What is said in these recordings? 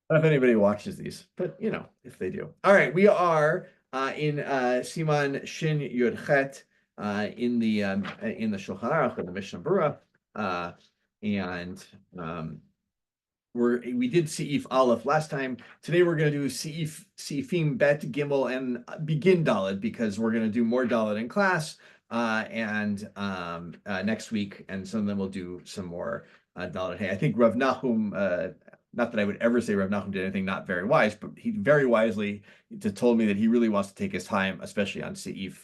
I don't know if anybody watches these, but if they do. All right, we are in Siman Shin Yud Chet in the Shulchan Aruch or the Mishnah Berurah, and we did Seif Aleph last time. Today we're going to do Seifim Bet Gimel and begin Dalet because we're going to do more Dalet in class and next week, and some of them we'll do some more Dalet. Hey, I think Rav Nahum. Not that I would ever say Rav Nahum did anything not very wise, but he very wisely told me that he really wants to take his time, especially on Seif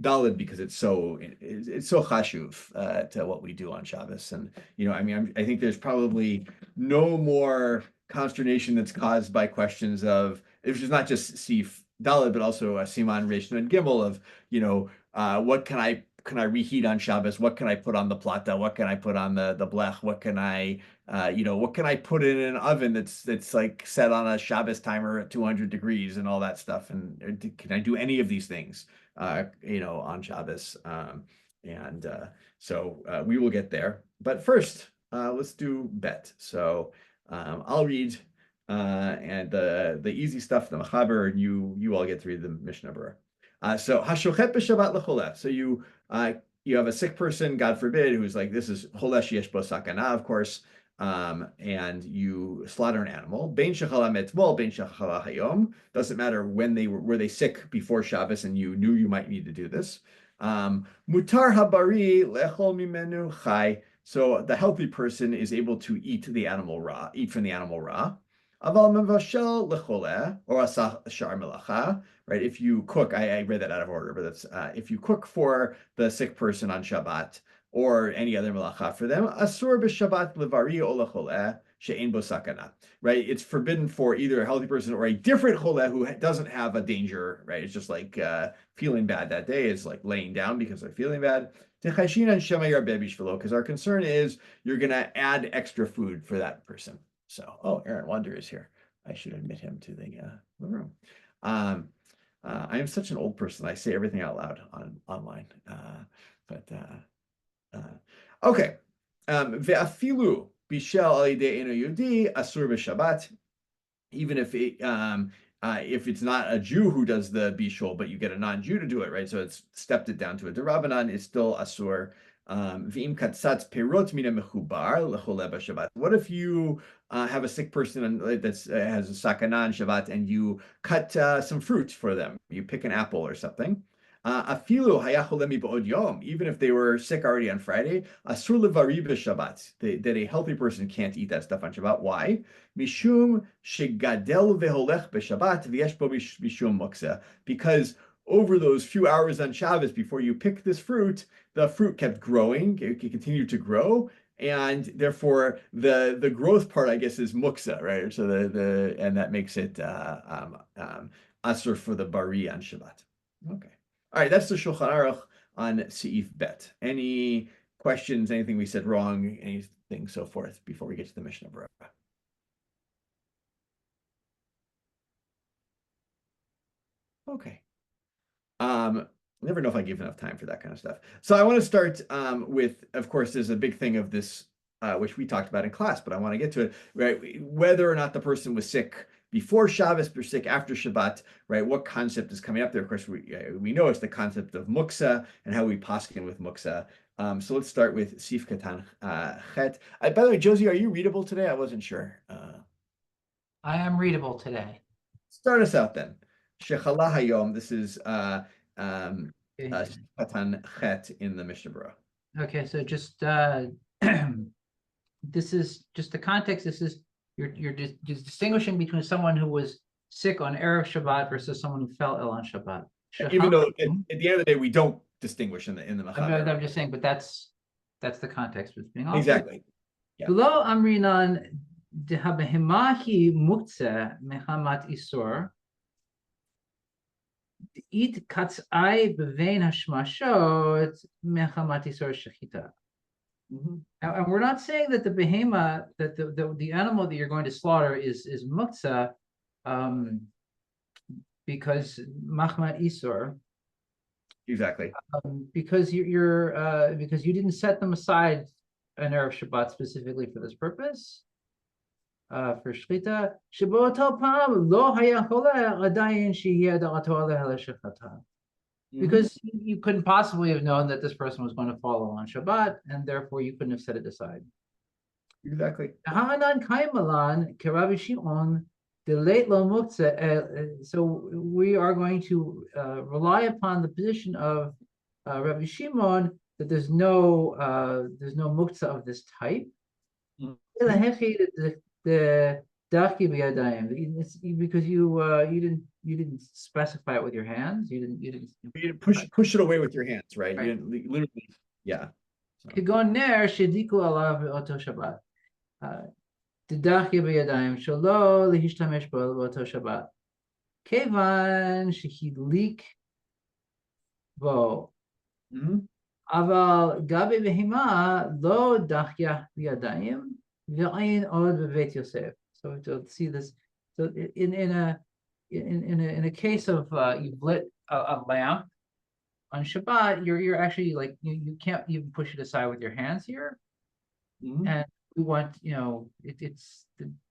Dalet, because it's so chashuv to what we do on Shabbos. And I think there's probably no more consternation that's caused by questions of, which is not just Seif Dalet, but also Siman Reish and Gimel of, what can I reheat on Shabbos? What can I put on the plata? What can I put on the blech? What can I put in an oven that's like set on a Shabbos timer at 200 degrees and all that stuff? And can I do any of these things, on Shabbos? So we will get there. But first, let's do bet. So I'll read and the easy stuff, the Machaber, and you all get to read the Mishnah Berurah. So Hashochet b'Shabbat lecholev. So you have a sick person, God forbid, who's like, this is cholesh yesh bo sakana, of course, and you slaughter an animal. Bein shechala me'etmol, bein shechala hayom. Doesn't matter when were they sick before Shabbos, and you knew you might need to do this. Mutar habari lechol mimenu chai. So the healthy person is able to eat from the animal raw. Aval mevashel lecholeh or asah shar melacha. Right? If you cook, I read that out of order, but that's if you cook for the sick person on Shabbat or any other melacha for them, asur b'Shabbat levari o lecholeh she'ein bo sakana. Right? It's forbidden for either a healthy person or a different choleh who doesn't have a danger. Right? It's just like feeling bad that day. It's like laying down because they're feeling bad. Because our concern is you're going to add extra food for that person. So, Aaron Wonder is here. I should admit him to the room. I am such an old person. I say everything out loud online. Okay. Ve'afilu bishel al yedei eno yehudi asur b'Shabbat. Even if it's not a Jew who does the bishul, but you get a non-Jew to do it, right? So it's stepped it down to a derabanan. It's still asur. V'im katzatz perot mina mechubar lechole b'Shabbat. What if you have a sick person that has a sakana on Shabbat and you cut some fruit for them? You pick an apple or something. Afilu hayacholemi ba'od yom. Even if they were sick already on Friday, asur levari b'Shabbat. That a healthy person can't eat that stuff on Shabbat. Why? Mishum shegadel veholech b'Shabbat v'yesh bo mishum muksa. Because over those few hours on Shabbos before you pick this fruit, the fruit kept growing, it continued to grow, and therefore the growth part, I guess, is muksa, right? So and that makes it asur for the bari on Shabbat. Okay. All right, that's the Shulchan Aruch on Seif Bet. Any questions, anything we said wrong, anything so forth before we get to the Mishnah Berurah? Okay. Never know if I give enough time for that kind of stuff. So I want to start with, of course, there's a big thing of this, which we talked about in class, but I want to get to it, right? Whether or not the person was sick before Shabbos or sick after Shabbat, right? What concept is coming up there? Of course, we know it's the concept of muksa and how we paskin with muksa. So let's start with Sif Katan Chet. By the way, Josie, are you readable today? I wasn't sure. I am readable today. Start us out then. Shechala Hayom. This is Katan Chet in the Mishnah Berurah. Okay, so just this is just the context. This is you're just distinguishing between someone who was sick on Erev Shabbat versus someone who fell ill on Shabbat. Even though at the end of the day we don't distinguish in the Machaber. I'm just saying, but that's the context was being offered. Exactly. Below Amrinan dehabehimahi muktzeh mehamat isur. Eat katzai bevein hashmashot mechamat isur shechita. And we're not saying that the behema, that the animal that you're going to slaughter is muktzah, because machmat isur. Exactly. Because because you didn't set them aside an Erev Shabbat specifically for this purpose. for shchita, שבאותו פעם לא היה חולה עדיין שיהיה דעתו עליה לשחטה. Because you couldn't possibly have known that this person was going to follow on Shabbat, and therefore you couldn't have set it aside. Exactly. So we are going to rely upon the position of Rabbi Shimon that there's no muktzah of this type. The because you didn't specify it with your hands. You didn't push it away with your hands, right? Right. You didn't literally, yeah. כגון נר שהדליקו עליו באותו שבת. תדחי בידיים שלא להשתמש בו באותו שבת. כיוון שהדליק בו. אבל גבי בהמה לא דחיה בידיים ואין עוד בבית יוסף. So to see this, so in a case of you've lit a lamp on Shabbat, you're actually like you can't even push it aside with your hands here, and we want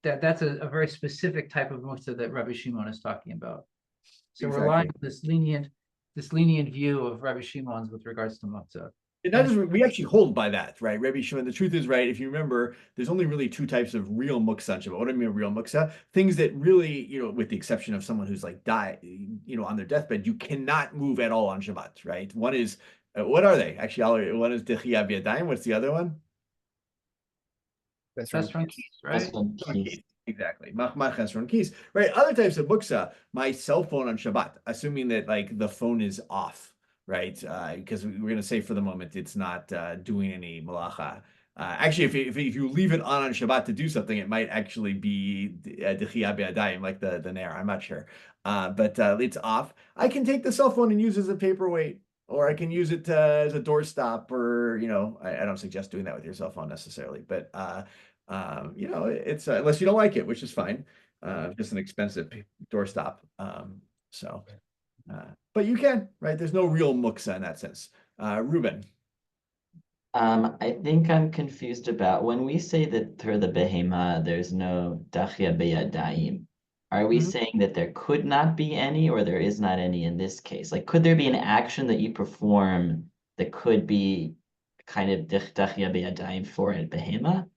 that's a very specific type of muktzah that Rabbi Shimon is talking about. So we're relying on this lenient view of Rabbi Shimon's with regards to muktzah. And that is, we actually hold by that, right? Rabbi Shimon, the truth is, right, if you remember, there's only really two types of real muktzah on Shabbat. What do I mean real muktzah? Things that really, with the exception of someone who's like died, on their deathbed, you cannot move at all on Shabbat, right? One is, what are they? Actually, one is Dechia B'Yadayim. What's the other one? Chesron Keys, right? Exactly. Machmar Chesron Keys, right? Other types of muktzah, my cell phone on Shabbat, assuming that like the phone is off. Right, because we're going to say for the moment it's not doing any malacha. Actually, if you leave it on Shabbat to do something, it might actually be dechia be'adayim, like the nair. I'm not sure, but it's off. I can take the cell phone and use it as a paperweight, or I can use it as a doorstop, or I don't suggest doing that with your cell phone necessarily, but it's unless you don't like it, which is fine. Just an expensive doorstop. But you can, right? There's no real muktzah in that sense. Ruben. I think I'm confused about when we say that for the behema, there's no dachya beyadayim. Are we saying that there could not be any, or there is not any in this case? Like, could there be an action that you perform that could be kind of dachya beyadayim for a behema?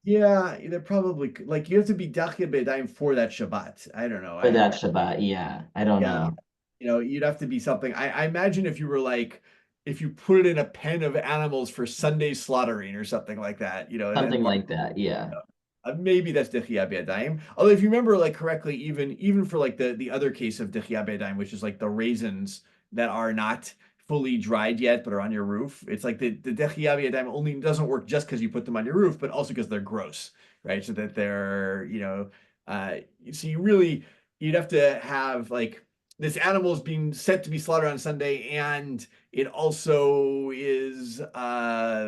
Yeah, there probably, like, you have to be dachya beyadayim for that Shabbat. I don't know. For that Shabbat, yeah. I don't know. You'd have to be something. I imagine if you were like, if you put it in a pen of animals for Sunday slaughtering or something like that, something like that, yeah. Maybe that's dechia be'adayim. Although if you remember like correctly, even for like the other case of dechia be'adayim, which is like the raisins that are not fully dried yet but are on your roof, it's like the dechia be'adayim only doesn't work just because you put them on your roof, but also because they're gross, right? So that they're so you'd have to have like this animal is being set to be slaughtered on Sunday, and it also is not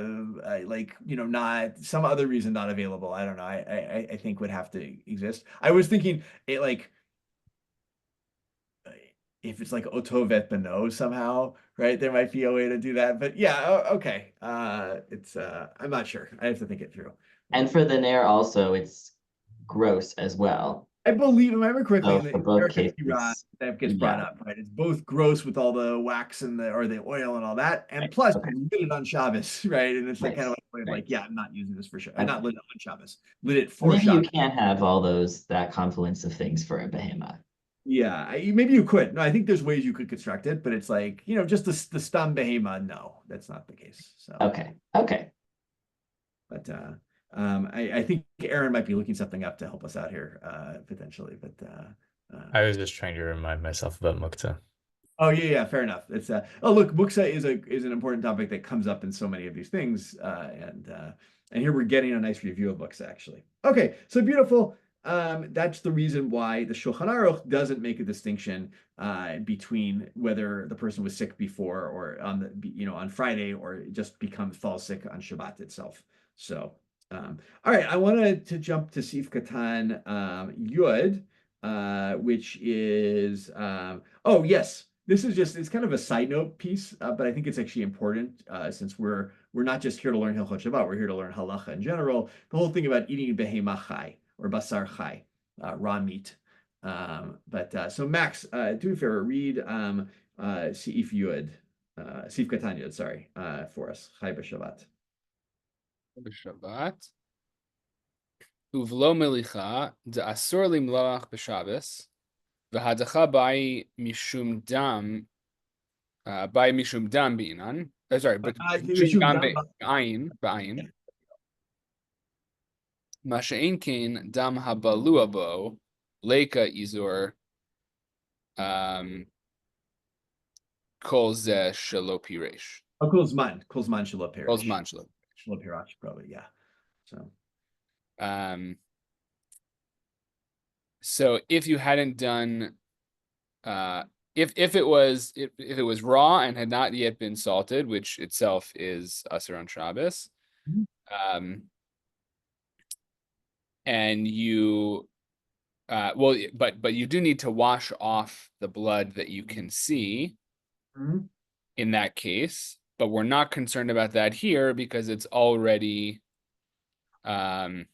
some other reason not available. I don't know. I think would have to exist. I was thinking it like if it's like otovet beno somehow, right? There might be a way to do that. But yeah, okay. It's I'm not sure. I have to think it through. And for the nair also, it's gross as well. I believe, if I remember correctly, in the both cases, that gets brought up, right? It's both gross with all the wax and the oil and all that, and plus you lit it on Shabbos, right? And it's like kind of like, yeah, I'm not using this for sure. I'm not lit it on Shabbos. Lit it for maybe Shabbos. You can't have all that confluence of things for a behema. Yeah, maybe you could. No, I think there's ways you could construct it, but it's like, just the stam behema. No, that's not the case. So okay. But I think Aaron might be looking something up to help us out here, potentially. But I was just trying to remind myself about muktzah. Oh yeah, fair enough. It's look, muktzah is an important topic that comes up in so many of these things, and here we're getting a nice review of muktzah actually. Okay, so beautiful. That's the reason why the Shulchan Aruch doesn't make a distinction between whether the person was sick before or on Friday, or just falls sick on Shabbat itself. So. All right, I wanted to jump to Sif Katan Yud, which is yes, this is it's kind of a side note piece, but I think it's actually important since we're not just here to learn Hilchot Shabbat, we're here to learn halacha in general. The whole thing about eating behema chai, or basar chai, raw meat. So Max, do me a favor, read Seif Yud, Seif Katan Yud, sorry, for us. Chai b'Shabbat. B'Shabbat. Uvlo melicha de'asur limloach b'Shabbos v'hadacha bai mishum dam bi'inan. Sorry, but mishum dam ba'ayin. Masha'in kain dam habalua bo leika izur kol ze shelo piresh. Oh, Kulzman shelo piresh. Kulzman shelo piresh, probably, yeah. So if you hadn't done, if it was raw and had not yet been salted, which itself is Asur on Shabbos, and you, but you do need to wash off the blood that you can see in that case. But we're not concerned about that here because it's already, we are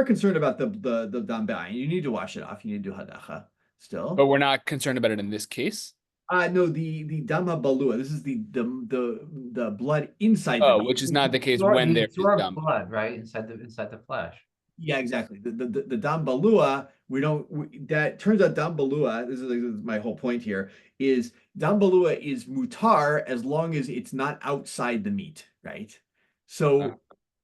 concerned about the dam ba'ayin. You need to wash it off. You need to do hadacha still. But we're not concerned about it in this case. No, the dam balua. This is the blood inside. Oh, which is not the case when there's blood, right, inside the flesh. Yeah, exactly. The dam balua. That turns out dam balua. This is my whole point here. Is dam balua is mutar as long as it's not outside the meat, right? So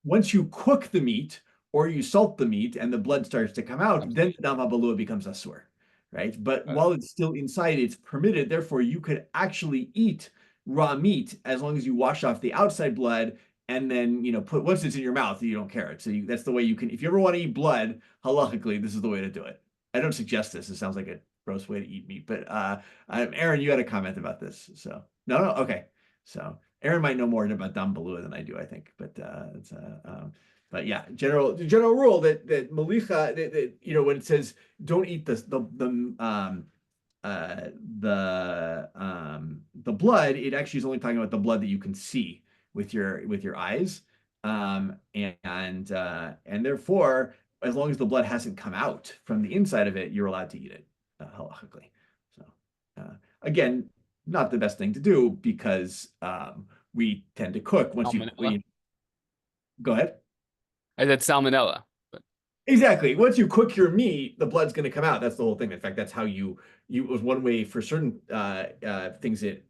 once you cook the meat or you salt the meat and the blood starts to come out, then the dam balua becomes asur. Right, but while it's still inside, it's permitted. Therefore, you could actually eat raw meat as long as you wash off the outside blood, and then once it's in your mouth, you don't care. So that's the way you can. If you ever want to eat blood, halachically, this is the way to do it. I don't suggest this. It sounds like a gross way to eat meat. But Aaron, you had a comment about this. So no, okay. So Aaron might know more about dam balua than I do, I think. But yeah, general rule that malicha that when it says don't eat the blood, it actually is only talking about the blood that you can see with your eyes, and therefore, as long as the blood hasn't come out from the inside of it, you're allowed to eat it halachically. So again, not the best thing to do because we tend to cook once you go ahead. I said salmonella. But... Exactly. Once you cook your meat, the blood's going to come out. That's the whole thing. In fact, that's how it was one way for certain things that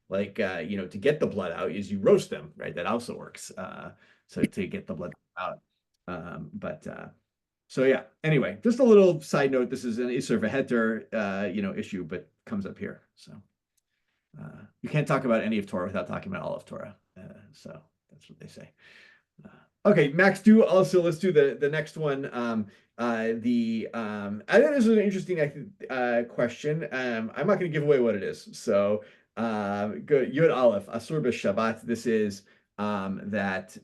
to get the blood out is you roast them, right? That also works. So to get the blood out. So yeah, anyway, just a little side note. This is an Isser v'heter, issue, but comes up here. So you can't talk about any of Torah without talking about all of Torah. So that's what they say. Okay, Max, let's do the next one. I think this is an interesting question. I'm not going to give away what it is. So, good. Yud Aleph, Asur b'Shabbat. This is that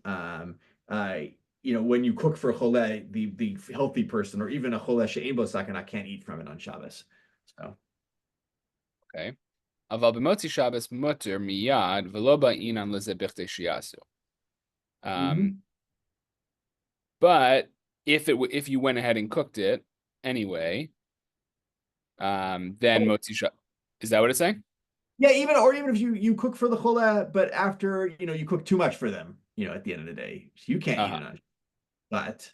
when you cook for a chole, the healthy person, or even a chole she'ein bo sakana, can't eat from it on Shabbos. So, okay. Aval b'motzi Shabbos muter miyad v'lo ba'inan leze b'chtei shiasu. But if you went ahead and cooked it anyway, then motzi Shabbos. Is that what it's saying? Yeah, even if you cook for the chola, but after you cook too much for them, at the end of the day, you can't eat it on. But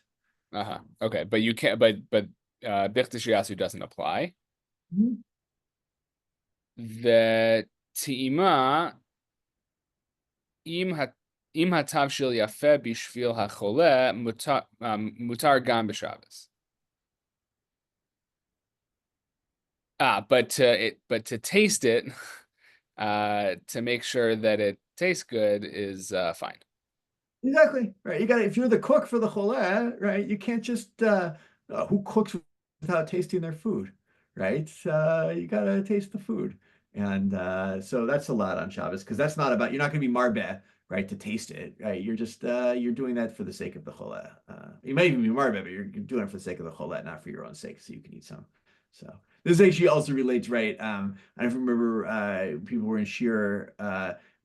okay, but you can't. But b'chtei shiasu doesn't apply. The ti'ima im hatavshil yafeh bishvil hachole mutar gam b'Shabbos. But to taste it, to make sure that it tastes good is fine. Exactly right. You got if you're the cook for the chole, right? You can't just who cooks without tasting their food, right? You got to taste the food, and so that's allowed on Shabbos because that's not about you're not going to be marbeh, right? To taste it, right? You're just you're doing that for the sake of the chole. You might even be marbeh, but you're doing it for the sake of the chole, not for your own sake, so you can eat some. So this actually also relates, right? I remember people were in Shiur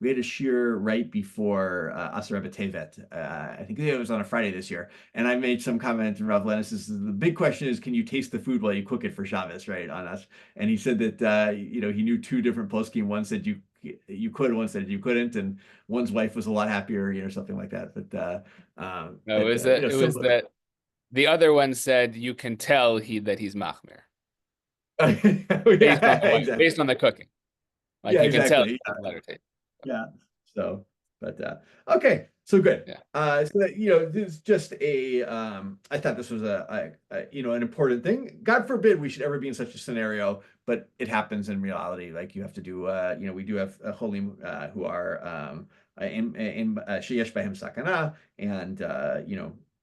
we had a shiur right before Asar B'Tevet. I think it was on a Friday this year, and I made some comment. And Rav Lennis says the big question is, can you taste the food while you cook it for Shabbos, right, on us? And he said that he knew two different poskim. One said you could, one said you couldn't, and one's wife was a lot happier, something like that. But No, it was that the other one said you can tell that he's machmir exactly. based on the cooking. Like Yeah, you can tell exactly. it's lighter taste. Yeah. So, but okay, so good. Yeah. So that, this is just I thought this was an important thing. God forbid we should ever be in such a scenario, but it happens in reality. Like you have to do, we do have cholim who are in sheyesh b'hem sakana, and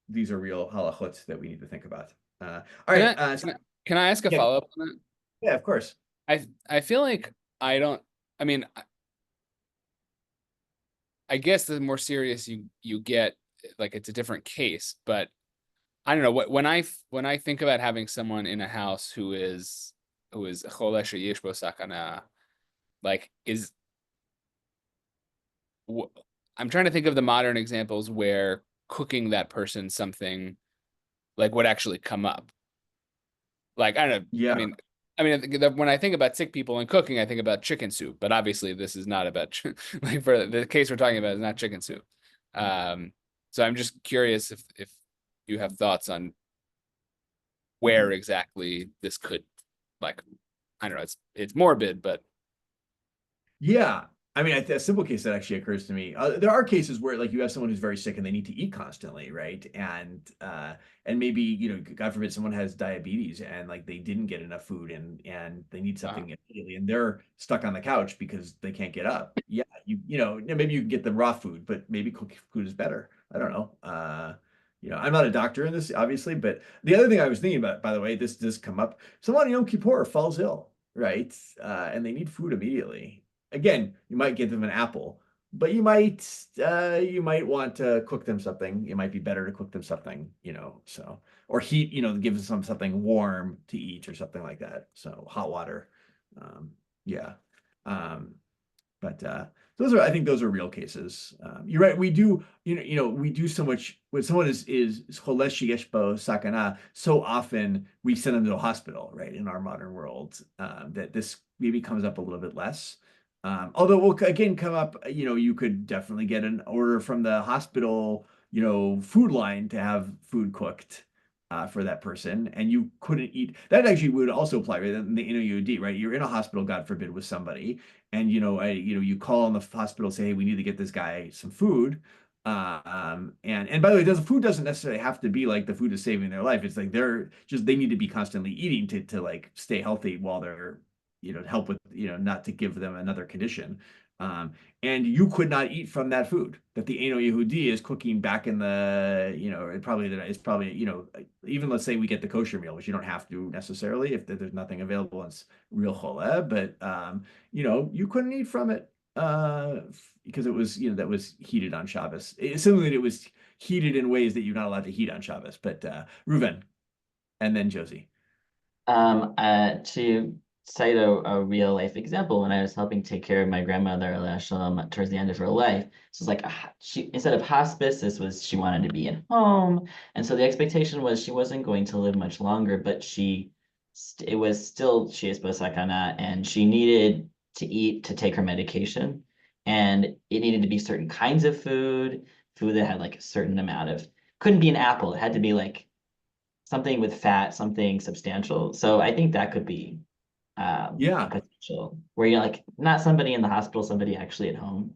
these are real halachot that we need to think about. All right. Can I ask a follow-up on that? Yeah, of course. I feel like I mean, I guess the more serious you get, like it's a different case, but I don't know when I think about having someone in a house who is cholesh yesh bo sakana, like I'm trying to think of the modern examples where cooking that person something like would actually come up. Like I don't know. Yeah. I mean, when I think about sick people and cooking, I think about chicken soup. But obviously, this is not about like for the case we're talking about is not chicken soup. So I'm just curious if you have thoughts on where exactly this could, like, I don't know. It's morbid, but yeah. I mean, a simple case that actually occurs to me. There are cases where, like, you have someone who's very sick and they need to eat constantly, right? And maybe God forbid, someone has diabetes and like they didn't get enough food and they need something immediately, and they're stuck on the couch because they can't get up. Yeah, maybe you can get them raw food, but maybe cooked food is better. I don't know. I'm not a doctor in this, obviously, but the other thing I was thinking about, by the way, this does come up. Someone on Yom Kippur falls ill, right? And they need food immediately. Again, you might give them an apple, but you might want to cook them something. It might be better to cook them something, so, or heat, give them something warm to eat or something like that. So hot water. Yeah. But I think those are real cases. You're right. We do, we do so much when someone is cholesh yesh bo sakana. So often we send them to a hospital, right? In our modern world, that this maybe comes up a little bit less. Although we'll again come up, you could definitely get an order from the hospital, food line to have food cooked for that person, and you couldn't eat. That actually would also apply, right? In the NOUD, right? You're in a hospital, God forbid, with somebody, and you call on the hospital, say, hey, we need to get this guy some food. And by the way, food doesn't necessarily have to be like the food is saving their life. It's like they need to be constantly eating to like stay healthy while they're help with, not to give them another condition. And you could not eat from that food that the Eno Yehudi is cooking back in the, it's probably, even let's say we get the kosher meal, which you don't have to necessarily if there's nothing available and it's real choleh, but, you couldn't eat from it because it was, that was heated on Shabbos. Similarly, it was heated in ways that you're not allowed to heat on Shabbos. But Reuven, and then Josie. To cite a real life example, when I was helping take care of my grandmother towards the end of her life, so it's like she, instead of hospice, she wanted to be at home, and so the expectation was she wasn't going to live much longer, but it was still sheyesh bo sakana, and she needed to eat to take her medication, and it needed to be certain kinds of food that had like a certain amount of, couldn't be an apple, it had to be like something with fat, something substantial. So I think that could be potential, where you're like not somebody in the hospital, somebody actually at home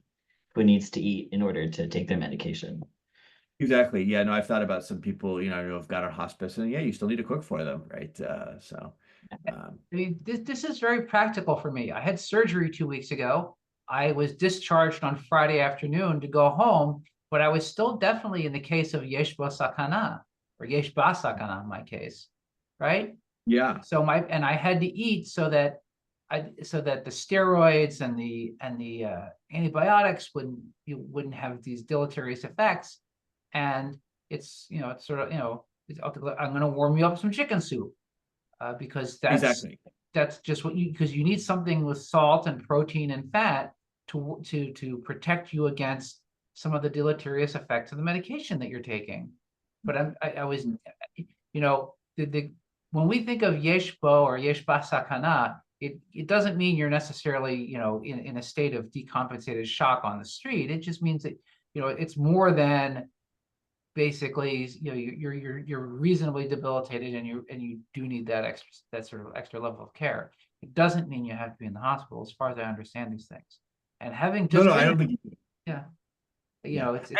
who needs to eat in order to take their medication. Exactly. Yeah, no, I've thought about some people, who have got on hospice, and yeah, you still need to cook for them, right? I mean, this is very practical for me. I had surgery 2 weeks ago. I was discharged on Friday afternoon to go home, but I was still definitely in the case of yesh bo sakana, or yesh ba sakana in my case, right? Yeah. So I had to eat so that the steroids and the antibiotics wouldn't have these deleterious effects. And it's sort of I'm going to warm you up some chicken soup because that's Exactly. that's just because you need something with salt and protein and fat to protect you against some of the deleterious effects of the medication that you're taking. But I was, you know, when we think of yesh bo or yesh ba sakana, it doesn't mean you're necessarily, you know, in a state of decompensated shock on the street. It just means that, you know, it's more than basically, you know, you're reasonably debilitated and you do need that sort of extra level of care. It doesn't mean you have to be in the hospital, as far as I understand these things. And having just I don't think. yeah, you Yeah. know, it's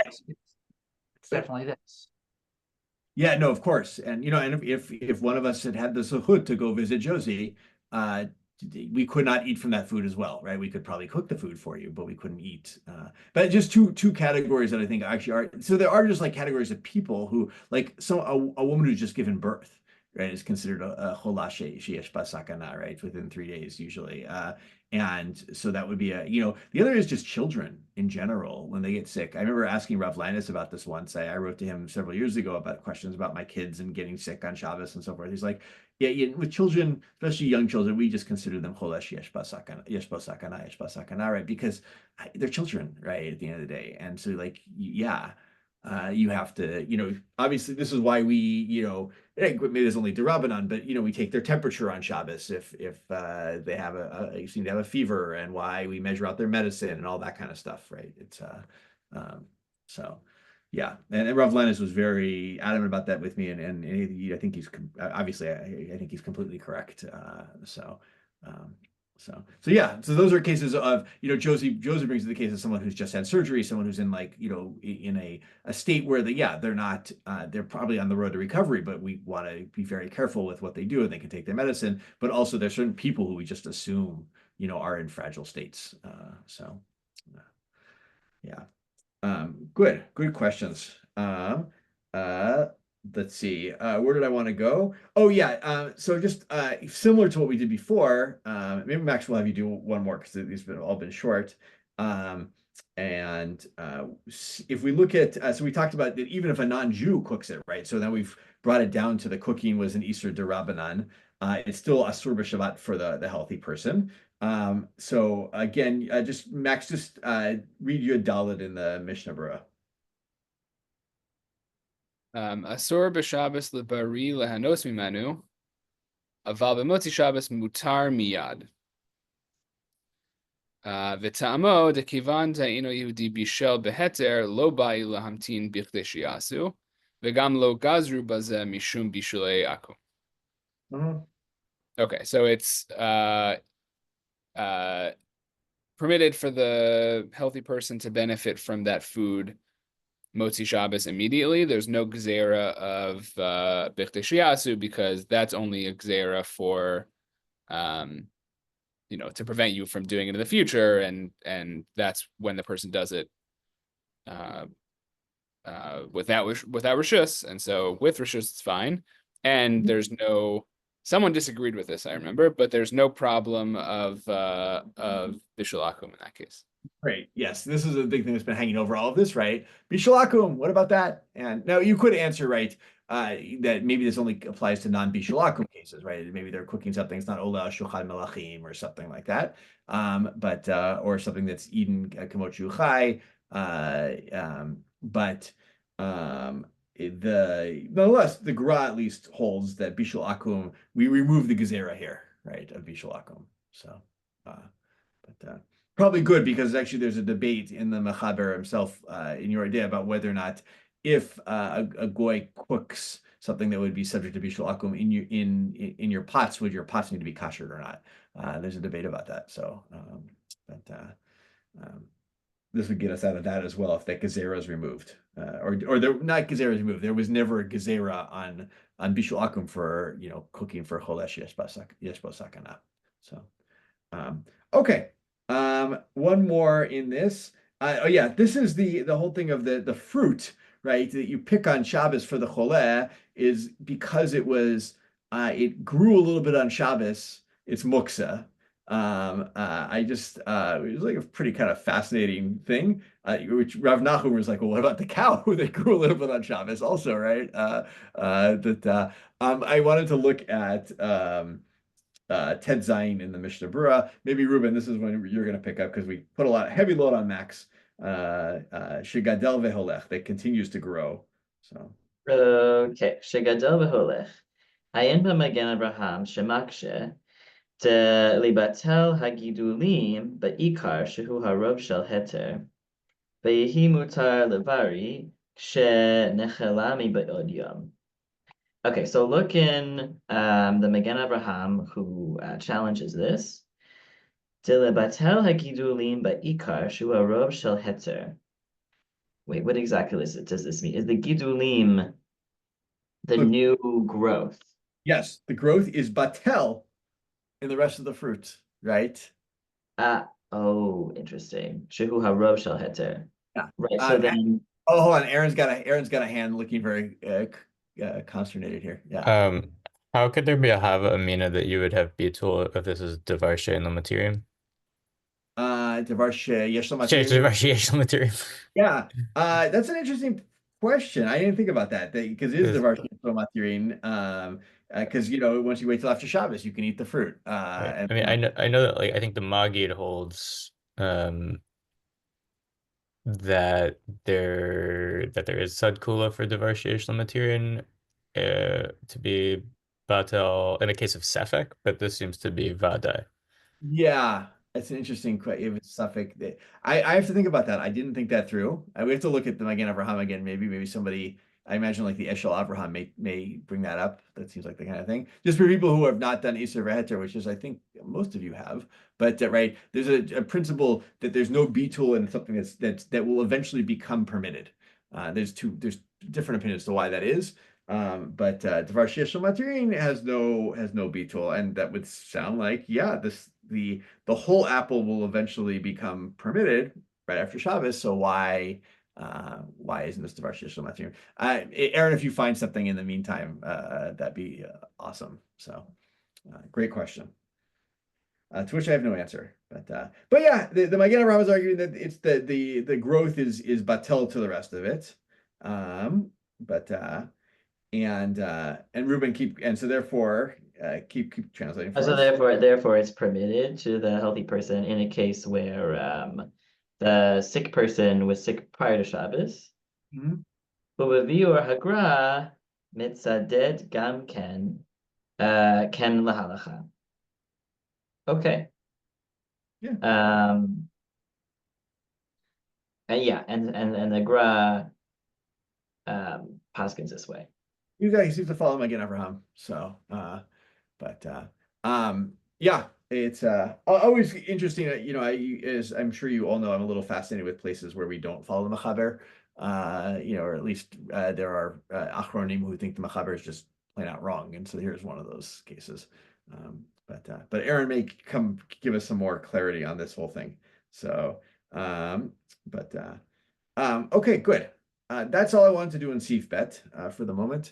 definitely this. Yeah, no, of course. And you know, and if one of us had the zechut to go visit Josie, we could not eat from that food as well, right? We could probably cook the food for you, but we couldn't eat. But just two categories that I think actually are. So there are just like categories of people who, like, a woman who's just given birth, right, is considered a chola sheyesh ba sakana, right, within 3 days usually. And so that would be you know, the other is just children in general when they get sick. I remember asking Rav Linus about this once. I wrote to him several years ago about questions about my kids and getting sick on Shabbos and so forth. He's like, yeah, with children, especially young children, we just consider them cholesh yesh ba sakana, right? Because they're children, right, at the end of the day. And so, like, yeah, you have to, you know, obviously this is why we, you know, maybe there's only derabanan, but you know, we take their temperature on Shabbos if they have seem to have a fever, and why we measure out their medicine and all that kind of stuff, right? It's so yeah, and Rav Linus was very adamant about that with me, and I think he's obviously I think he's completely correct. So yeah, so those are cases of, you know, Josie brings the case of someone who's just had surgery, someone who's in, like, you know, in a state where they're not they're probably on the road to recovery, but we want to be very careful with what they do, and they can take their medicine. But also there's certain people who we just assume, you know, are in fragile states. Yeah. Good questions. Let's see, where did I want to go? Oh yeah, so just similar to what we did before, maybe Max will have you do one more because these have all been short. And if we look at, so we talked about that even if a non-Jew cooks it, right? So then we've brought it down to the cooking was an Isur Derabanan. It's still Asur b'Shabbat for the healthy person. So again, just Max, just read you a Dalet in the Mishnah Berurah. Asur b'Shabbos lebari lehanos mimanu, aval b'motzi Shabbos mutar miyad. V'ta'amo dekivan ta'ino Yehudi bishel beheter lo ba'i lahamtin bichdei shiasu, v'gam lo gazru bazeh mishum bishulei akum. Okay, so it's permitted for the healthy person to benefit from that food Motzi Shabbos immediately. There's no gzera of Bichdei Shiasu, because that's only a gzera for you know, to prevent you from doing it in the future, and that's when the person does it without rishus, and so with rishus it's fine. And there's no, someone disagreed with this, I remember, but there's no problem of bishul akum in that case. Great. Yes, this is a big thing that's been hanging over all of this, right? Bishul akum, what about that? And now you could answer, right, that maybe this only applies to non-bishul akum cases, right? Maybe they're cooking something, it's not ola shulchan melachim or something like that, but or something that's eaten kamot shuchai, but nonetheless, the Gra at least holds that bishul akum, we remove the gezerah here, right, of bishul akum. So, but probably good, because actually there's a debate in the Mechaber himself, in your idea, about whether or not, if a goy cooks something that would be subject to bishul akum in your pots, would your pots need to be kasher or not? There's a debate about that. So, this would get us out of that as well if that gezerah is removed, or there, not gezerah is removed. There was never a gezerah on bishul akum for, you know, cooking for cholesh yesh bo sakana. So, okay. One more in this. Oh yeah, this is the whole thing of the fruit, right, that you pick on Shabbos for the choleh, is because it was it grew a little bit on Shabbos. It's muksa. It was like a pretty kind of fascinating thing, which Rav Nachum was like, well, what about the cow that grew a little bit on Shabbos also, right? I wanted to look at Ted Zayin in the Mishnah Berurah. Maybe Ruben, this is when you're going to pick up because we put a lot heavy load on Max. Shegadel veholech, that continues to grow. So Okay, shegadel v'holech. Ayin b'magen Abraham shemakshe libatel hagidulim ba'ikar shehu harov shel heter ve'yehi mutar levari kshenechelami ba'od yom. Okay, so look in the Magen Abraham who challenges this. Libatel hagidulim ba'ikar shehu harov shel heter. Wait, what exactly does this mean? Is the gidulim the new growth? yes, the growth is batel in the rest of the fruit, right? Oh, interesting. Shehu harov shel heter. Yeah. Right. So then, hold on. Aaron's got a hand looking very consternated here. Yeah. How could there be a hava amina that you would have bitul if this is divarshe in the materium? Divarshe yesh lo Divarshe yesh lo materium. Yeah. That's an interesting question. I didn't think about that because it is divarshe yesh lo materium. Because once you wait till after Shabbos, you can eat the fruit. Right. I mean, I know that I think the Maggid holds that there is sadkula for divarshe yesh lo materium to be batel in a case of sefek, but this seems to be vadai. Yeah, that's an interesting question. If it's suffix, I have to think about that. I didn't think that through. We have to look at the Magen Avraham again. Maybe somebody. I imagine like the Eshel Avraham may bring that up. That seems like the kind of thing. Just for people who have not done Iser Veheter, which is I think most of you have. But right, there's a principle that there's no bitul and something that will eventually become permitted. There's different opinions to why that is. But Devar Sheshel Matirin has no bitul, and that would sound like the whole apple will eventually become permitted right after Shabbos. So why isn't this Devar Sheshel Matirin? Aaron, if you find something in the meantime, that'd be awesome. So great question. To which I have no answer, but yeah, the Magen Avraham is arguing that it's the growth is batel to the rest of it, and Ruben so therefore keep translating for so us. therefore it's permitted to the healthy person in a case where the sick person was sick prior to Shabbos. But with Vior Hagra mitzaded gam ken lahalacha. Okay. Yeah. And the Gra paskins this way. He seems to follow Magen Avraham. So, yeah, it's always interesting. As I'm sure you all know, I'm a little fascinated with places where we don't follow the Mechaber. Or at least there are Achronim who think the Mechaber is just plain out wrong, and so here's one of those cases. But Aaron may come give us some more clarity on this whole thing. So, okay, good. That's all I wanted to do in Sif Bet for the moment.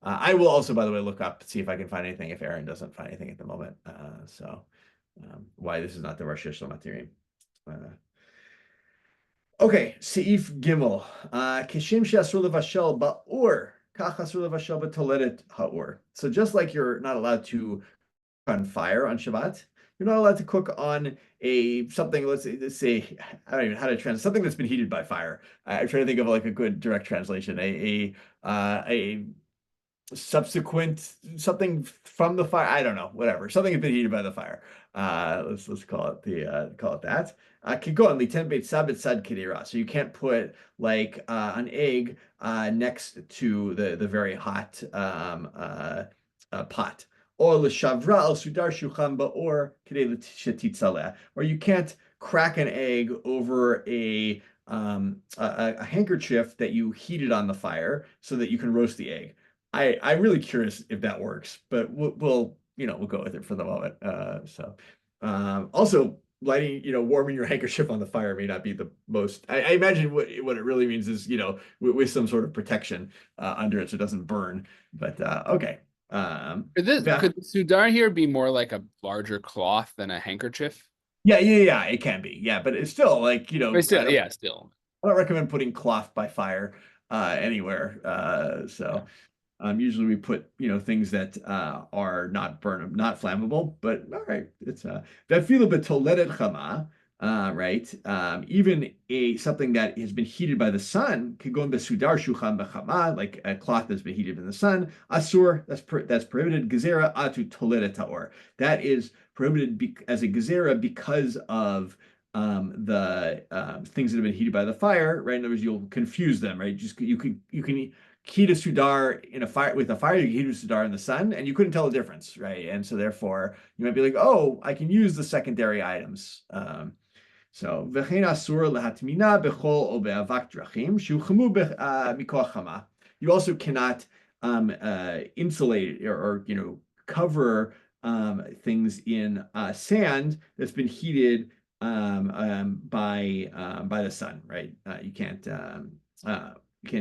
I will also, by the way, look up, see if I can find anything if Aaron doesn't find anything at the moment. Why this is not the Rosh Hashanah Matirim. Okay, Seif Gimel. Kishim she'asur levashel ba'ur, kach asur levashel b'toledet ha'ur. So just like you're not allowed to on fire on Shabbat, you're not allowed to cook on something. Let's say I don't even know how to translate something that's been heated by fire. I'm trying to think of like a good direct translation. A subsequent something from the fire. I don't know. Whatever. Something has been heated by the fire. Let's call it that. Kigon liten beit sabit sad kedira. So you can't put like an egg next to the very hot pot. Or l'shavra al sudar shuchan ba'or kedei l'shetitzaleh. Or you can't crack an egg over a handkerchief that you heated on the fire so that you can roast the egg. I'm really curious if that works, but we'll go with it for the moment. Also lighting, warming your handkerchief on the fire may not be the most. I imagine what it really means is with some sort of protection under it so it doesn't burn. But okay. Could the sudar here be more like a larger cloth than a handkerchief? Yeah, it can be. Yeah, but it's still like still. I don't recommend putting cloth by fire anywhere. Usually we put, things that are not not flammable, but all right, it's ve'afilu b'toledet chama, right? Even something that has been heated by the sun could go in besudar shuchan b'chama, like a cloth that's been heated in the sun. Asur, that's prohibited. Gezerah atu toledet taor. That is prohibited as a gezerah because of the things that have been heated by the fire, right? In other words, you'll confuse them, right? Just you can heat a sudar in a fire with a fire, you heat a sudar in the sun, and you couldn't tell the difference, right? And so therefore, you might be like, oh, I can use the secondary items. So v'chein asur lehatmina bechol o be'avak drachim shuchamu mikoach chama. You also cannot insulate or cover things in sand that's been heated by the sun, right? You can't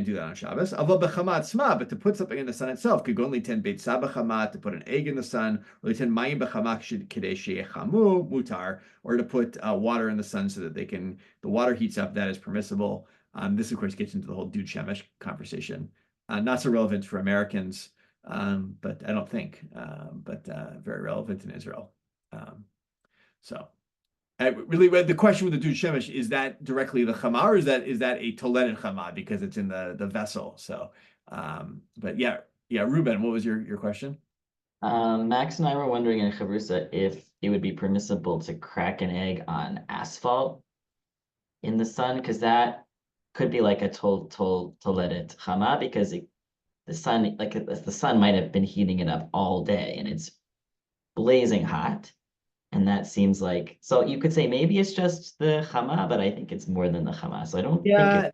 do that on Shabbos. But to put something in the sun itself, could go only 10 beit sabachama, to put an egg in the sun, or 10 mayim b'chama kedei sheyechamu mutar, or to put water in the sun so that the water heats up. That is permissible. This of course gets into the whole dude shemesh conversation. Not so relevant for Americans, but I don't think, but very relevant in Israel. Really, the question with the dude shemesh, is that directly the chama, or is that a toledet chama because it's in the vessel? So, but yeah, Ruben, what was your question? Max and I were wondering in Chavrusa if it would be permissible to crack an egg on asphalt in the sun, because that could be like a toledet chama, because the sun might have been heating it up all day and it's blazing hot. And that seems like, so you could say maybe it's just the chama, but I think it's more than the chama. So I don't think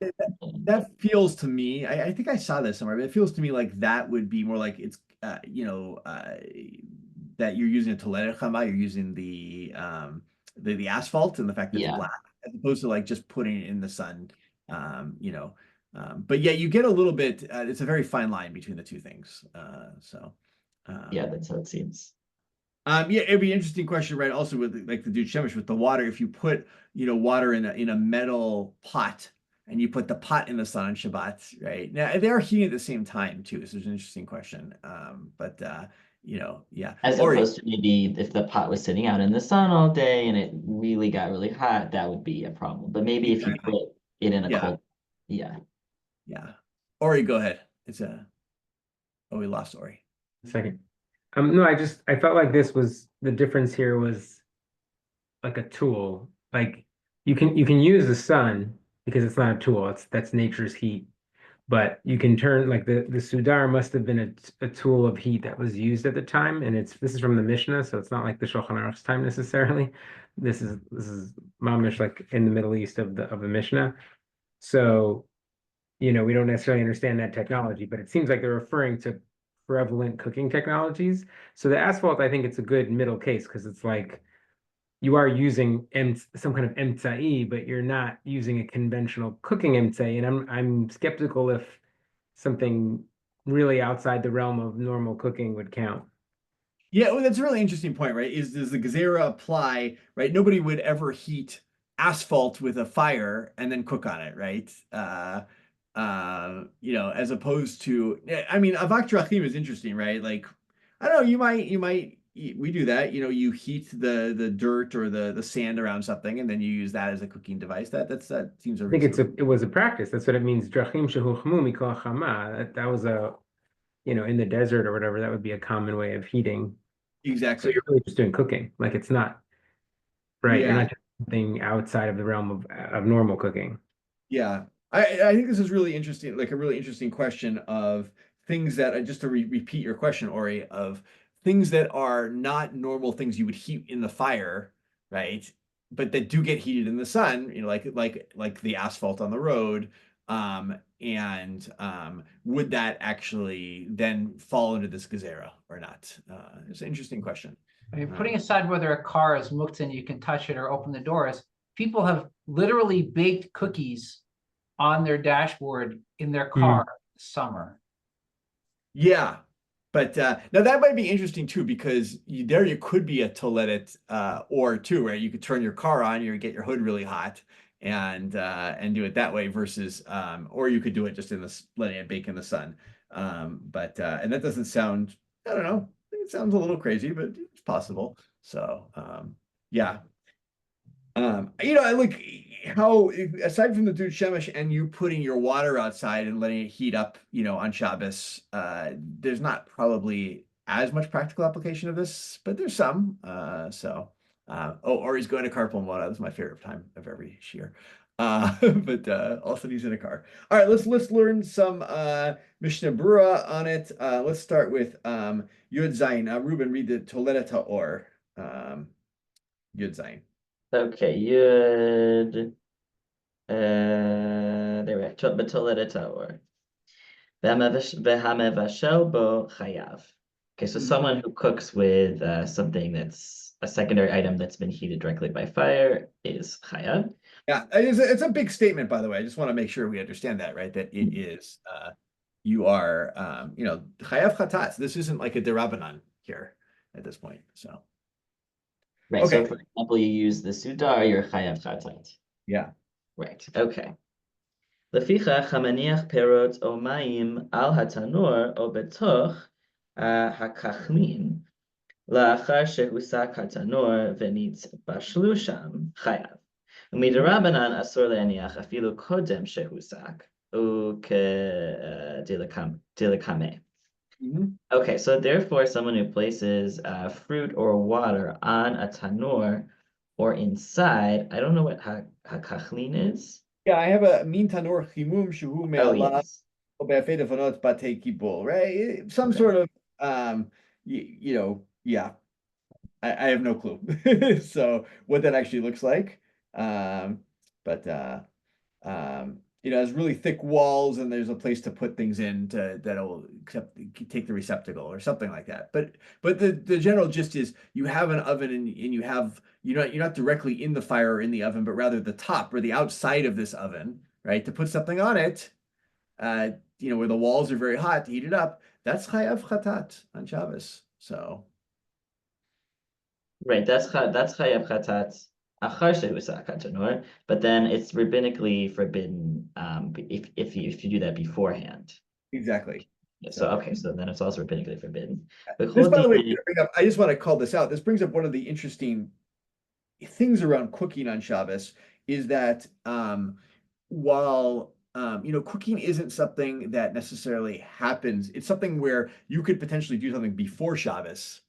that feels to me, I think I saw this somewhere, but it feels to me like that would be more like it's, that you're using a toledet chama, you're using the asphalt and the fact that it's black, as opposed to like just putting it in the sun, but yeah, you get a little bit, it's a very fine line between the two things. Yeah, that's how it seems. Yeah, it'd be an interesting question, right? Also with like the dude shemesh with the water, if you put water in a metal pot and you put the pot in the sun on Shabbat, right? Now they are heating at the same time too, so it's an interesting question. Yeah. As opposed to maybe if the pot was sitting out in the sun all day and it really got really hot, that would be a problem. But maybe if you put it in a cold, yeah. Ori, go ahead. We lost Ori. Second. No, I felt like the difference here was like a tool. Like you can use the sun because it's not a tool, that's nature's heat. But you can turn, like the sudar must have been a tool of heat that was used at the time, and this is from the Mishnah, so it's not like the Shulchan Aruch's time necessarily. This is mamish like in the Middle East of the Mishnah. So, we don't necessarily understand that technology, but it seems like they're referring to prevalent cooking technologies. So the asphalt, I think it's a good middle case, because it's like you are using some kind of emtsai, but you're not using a conventional cooking emtsai. And I'm skeptical if something really outside the realm of normal cooking would count. Yeah, well, that's a really interesting point, right? Does the gezerah apply, right? Nobody would ever heat asphalt with a fire and then cook on it, right? As opposed to, I mean, avak drachim is interesting, right? Like, I don't know, we do that, you heat the dirt or the sand around something, and then you use that as a cooking device. That seems. I think it was a practice. That's what it means. Drachim shehuchmu mikol chama. That was in the desert or whatever, that would be a common way of heating. Exactly. So you're really just doing cooking. Like it's not, right? Yeah. You're not doing something outside of the realm of normal cooking. Yeah. I think this is really interesting, like a really interesting question of things that, just to repeat your question, Ori, of things that are not normal things you would heat in the fire, right? But that do get heated in the sun, like the asphalt on the road. Would that actually then fall into this gezerah or not? It's an interesting question. I mean, putting aside whether a car is muktzah and you can touch it or open the doors, people have literally baked cookies on their dashboard in their car this summer. Yeah, but now that might be interesting too, because you could be a toledet or two, right? You could turn your car on, you get your hood really hot, and do it that way versus, or you could do it just letting it bake in the sun. But and that doesn't sound, I don't know, it sounds a little crazy, but it's possible. So yeah. I like how, aside from the dude Shemesh and you putting your water outside and letting it heat up, on Shabbos, there's not probably as much practical application of this, but there's some. Or he's going to carpool moda. That's my favorite time of every shiur. But also he's in a car. All right, let's learn some Mishnah Berurah on it. Let's start with Yud Zayin. Ruben, read the Toledet HaOr. Yud Zayin. Okay, Yud. There we are. B'toledet haor. V'hamevashel bo chayav. Okay, so someone who cooks with something that's a secondary item that's been heated directly by fire is chayav. Yeah, it's a big statement, by the way. I just want to make sure we understand that, right? That it is, you are, chayav chatat. This isn't like a derabanan here at this point. So, Right. okay. So, for example, you use the sudar, you're chayav chatat. Yeah. Right. Okay. Lefichach hamaniach perot o mayim al hatanor o betoch hakachlin la'achar shehusak hatanor v'nitzbashlu sham chayav. Umidarabanan asur le'aniach afilu kodem shehusak u'kedilakame. Okay, so therefore, someone who places fruit or water on a tanur or inside, I don't know what hakachlin is. Yeah, I have a min tanur chimum shuhu me'alav yes. obe'afedefanot batei kibul, right? Some sort of, yeah. I have no clue. So what that actually looks like. It has really thick walls and there's a place to put things in that'll take the receptacle or something like that. But the general gist is you have an oven and you're not directly in the fire or in the oven, but rather the top or the outside of this oven, right? To put something on it, where the walls are very hot to heat it up. That's chayav chatat on Shabbos. So. Right, that's chayav chatat achar shehusak hatanur, but then it's rabbinically forbidden if you do that beforehand. Exactly. So okay, so then it's also rabbinically forbidden. This, by the way, I just want to call this out. This brings up one of the interesting things around cooking on Shabbos is that while cooking isn't something that necessarily happens, it's something where you could potentially do something before Shabbos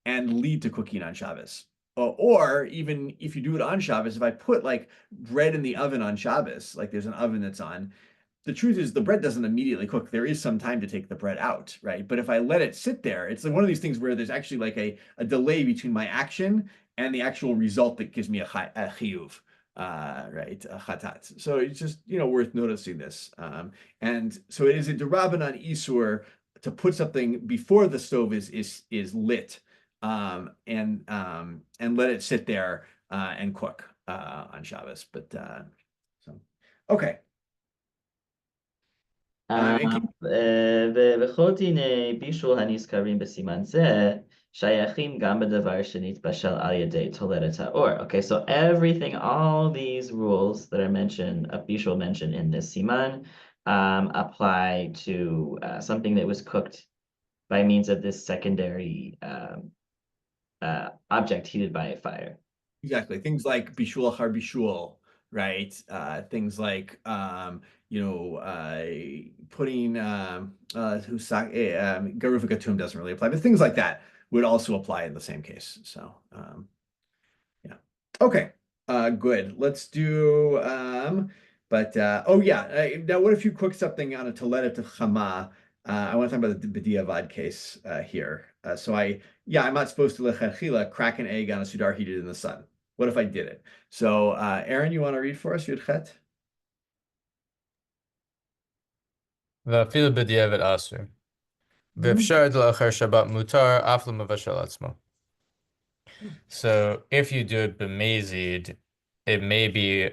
and lead to cooking on Shabbos. Or even if you do it on Shabbos, if I put like bread in the oven on Shabbos, like there's an oven that's on, the truth is the bread doesn't immediately cook. There is some time to take the bread out, right? But if I let it sit there, it's like one of these things where there's actually like a delay between my action and the actual result that gives me a chiyuv, right? A chatat. So it's just, worth noticing this. And so it is a derabanan isur to put something before the stove is lit. And let it sit there and cook on Shabbos. But okay. Okay, so everything, all these rules that are mentioned, bishul mentioned in this siman, apply to something that was cooked by means of this secondary object heated by a fire. Exactly. Things like bishul achar bishul, right? Things like putting garufa gatum doesn't really apply, but things like that would also apply in the same case. So yeah. Okay. Good. Let's do now what if you cook something on a toledet of chama? I want to talk about the b'diavad case here. I'm not supposed to lechatchila crack an egg on a sudar heated in the sun. What if I did it? So Aaron, you want to read for us Yud Chet? ואפילו בדיעבד אסור. ואפשר לאחר שבת מותר אף למבשל עצמו. So if you do it b'mezid, it may be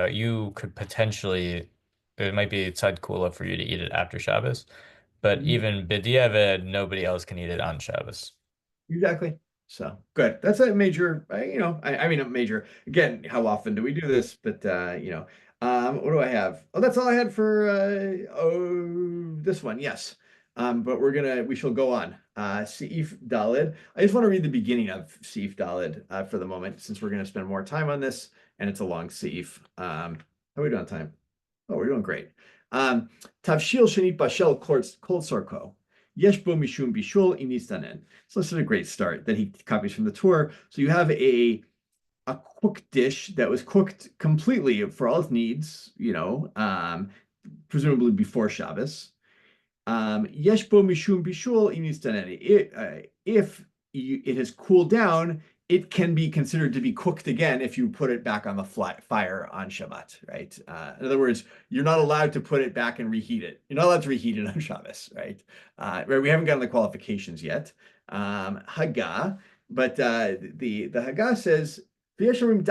you could potentially, it might be tzad kula for you to eat it after Shabbos, but even b'diavad, nobody else can eat it on Shabbos. Exactly. So good. That's a major, I mean a major. Again, how often do we do this? But what do I have? Oh, that's all I had for this one. Yes. but we shall go on. Seif Dalid. I just want to read the beginning of Seif Dalid for the moment, since we're going to spend more time on this, and it's a long Seif. How are we doing on time? Oh, we're doing great. Tavshil Shanit Bashel Kol Sarko. Yesh bo mishum bishul inistanen. So this is a great start that he copies from the Torah. So you have a cooked dish that was cooked completely for all its needs, presumably before Shabbos. Yesh bo mishum bishul inistanen. If it has cooled down, it can be considered to be cooked again if you put it back on the fire on Shabbat, right? In other words, you're not allowed to put it back and reheat it. You're not allowed to reheat it on Shabbos, right? We haven't gotten the qualifications yet. Haggah, but the Haggah says, this is from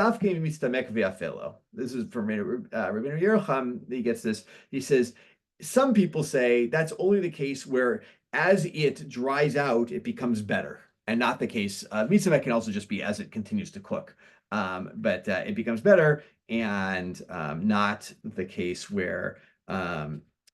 Rabbeinu Yerucham. He gets this. He says, some people say that's only the case where as it dries out, it becomes better. And not the case. Mitzvah can also just be as it continues to cook, but it becomes better, and not the case where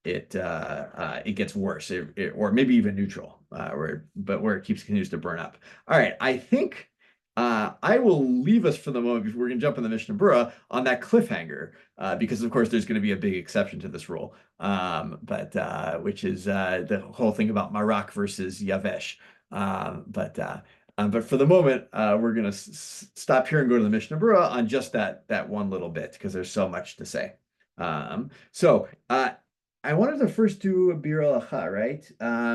it gets worse, or maybe even neutral, where it continues to burn up. All right, I think I will leave us for the moment before we're going to jump in the Mishnah Berurah on that cliffhanger, because of course there's going to be a big exception to this rule, which is the whole thing about Marak versus Yavesh. But for the moment, we're going to stop here and go to the Mishnah Berurah on just that one little bit, because there's so much to say. I wanted to first do a Berurah Halacha, right?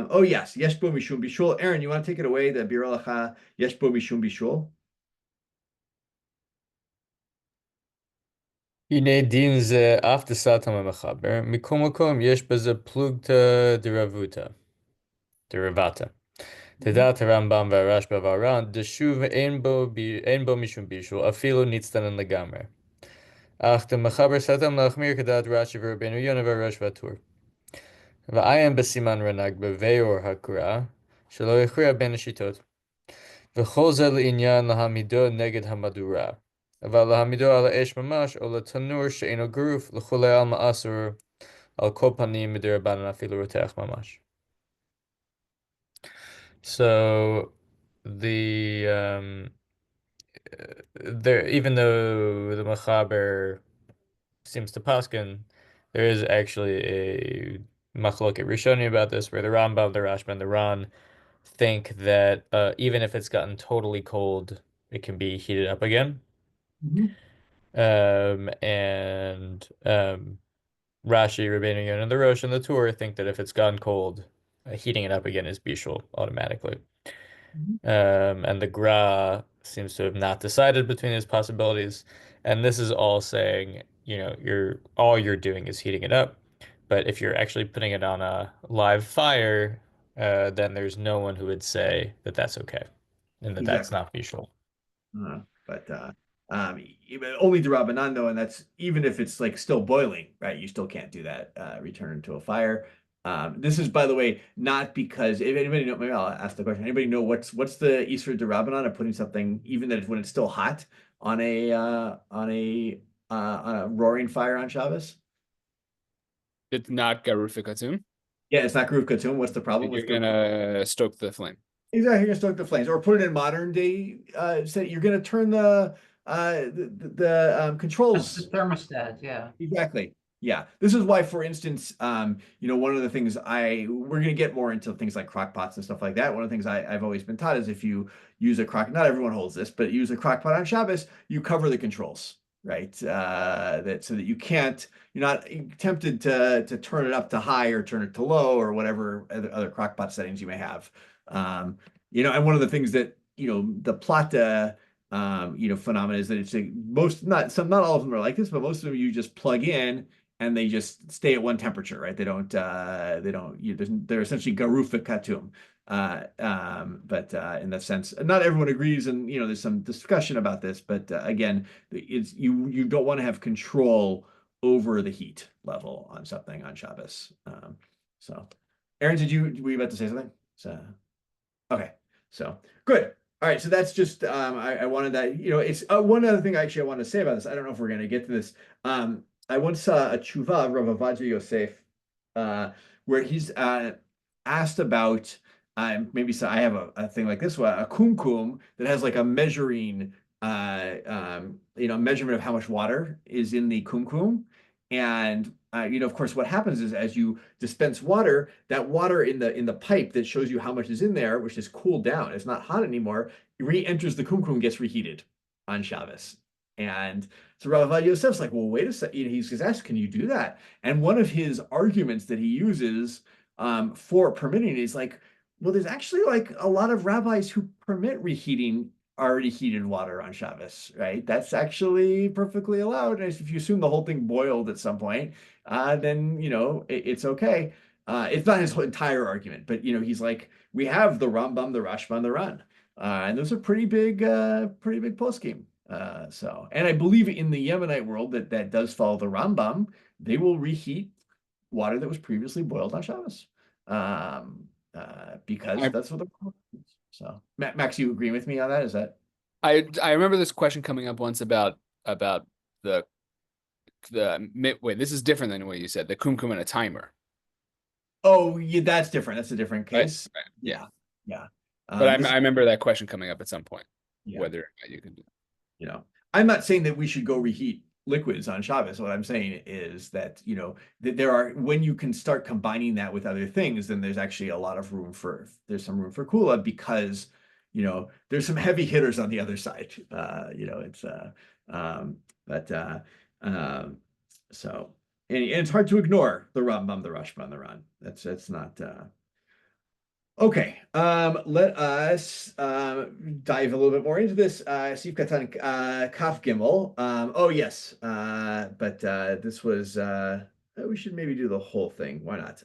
Oh yes, Yesh bo mishum bishul. Aaron, you want to take it away? The Berurah Halacha, Yesh bo mishum bishul. הנה דין זה אף דסתם המחבר, מכל מקום יש בזה פלוגתא דרבתא. תדעת הרמב"ם והרשב"א והר"ן, דשוב אין בו משום בישול, אפילו נצטנן לגמרי. אך דמחבר סתם להחמיר כדעת רש"י ורבנו יונה והראש והטור. ועיין בסימן רנ"ג בביאור הקורא, שלא יכריע בין השיטות. וכל זה לעניין להעמידו נגד המדורה. אבל להעמידו על האש ממש, או לתנור שאינו גרוף, לכולי עלמא אסור, על כל פנים מדרבנן אפילו רותח ממש. So even though the Mechaber seems to paskin, there is actually a machloket Rishonim about this, where the Rambam, the Rashba, and the Ran think that even if it's gotten totally cold, it can be heated up again. And Rashi, Rabbeinu Yonah, and the Rosh and the Tur think that if it's gotten cold, heating it up again is bishul automatically. And the Gra seems to have not decided between these possibilities. And this is all saying, all you're doing is heating it up. But if you're actually putting it on a live fire, then there's no one who would say that that's okay, and that that's not bishul. But only the Rabbanan though, and that's even if it's like still boiling, right? You still can't do that. Return to a fire. This is, by the way, not because if anybody know, maybe I'll ask the question. Anybody know what's the Isur D'Rabbanan of putting something even that when it's still hot on a roaring fire on Shabbos? It's not Garuf Katum. Yeah, it's not Garuf Katum. What's the problem? You're gonna stoke the flame. Exactly, you're gonna stoke the flames, or put it in modern day. Say you're gonna turn the controls. That's the thermostat, yeah. Exactly. Yeah. This is why, for instance, one of the things we're going to get more into things like crock pots and stuff like that. One of the things I've always been taught is if you use a not everyone holds this, but use a crock pot on Shabbos, you cover the controls, right? So that you're not tempted to turn it up to high or turn it to low or whatever other crock pot settings you may have. And one of the things that, the plata, phenomena is that it's not all of them are like this, but most of them you just plug in and they just stay at one temperature, right? They're essentially garufik katum. But in that sense, not everyone agrees, and there's some discussion about this, but again, it's you don't want to have control over the heat level on something on Shabbos. So Aaron, were you about to say something? Okay, so good. All right, so that's just I wanted that, it's one other thing actually I want to say about this. I don't know if we're going to get to this. I once saw a tshuva of Rav Avadia Yosef, where he's asked about maybe so I have a thing like this one, a kumkum that has like a measuring measurement of how much water is in the kumkum. And of course, what happens is as you dispense water, that water in the pipe that shows you how much is in there, which is cooled down, it's not hot anymore, re-enters the kumkum, gets reheated on Shabbos. And so Rav Yosef's like, well, wait a second. He's asked, can you do that? And one of his arguments that he uses for permitting it is like, well, there's actually like a lot of rabbis who permit reheating already heated water on Shabbos, right? That's actually perfectly allowed. And if you assume the whole thing boiled at some point, then it's okay. It's not his whole entire argument, but he's like, we have the Rambam, the Rashba, and the Ran, and those are pretty big poskim. And I believe in the Yemenite world that does follow the Rambam, they will reheat water that was previously boiled on Shabbos, because that's what the Rambam is. So, Max, you agree with me on that? Is that? I remember this question coming up once about the wait, this is different than what you said, the kumkum and a timer. Oh, yeah, that's different. That's a different case. Right. Yeah. But I remember that question coming up at some point, whether or not you can do. I'm not saying that we should go reheat liquids on Shabbos. What I'm saying is that, that when you can start combining that with other things, then there's actually there's some room for kula, because, there's some heavy hitters on the other side. So, and it's hard to ignore the Rambam, the Rashba, and the Ran. That's not, okay, let us dive a little bit more into this. Sif Katan Kaf Gimel. Oh yes, but this was we should maybe do the whole thing. Why not?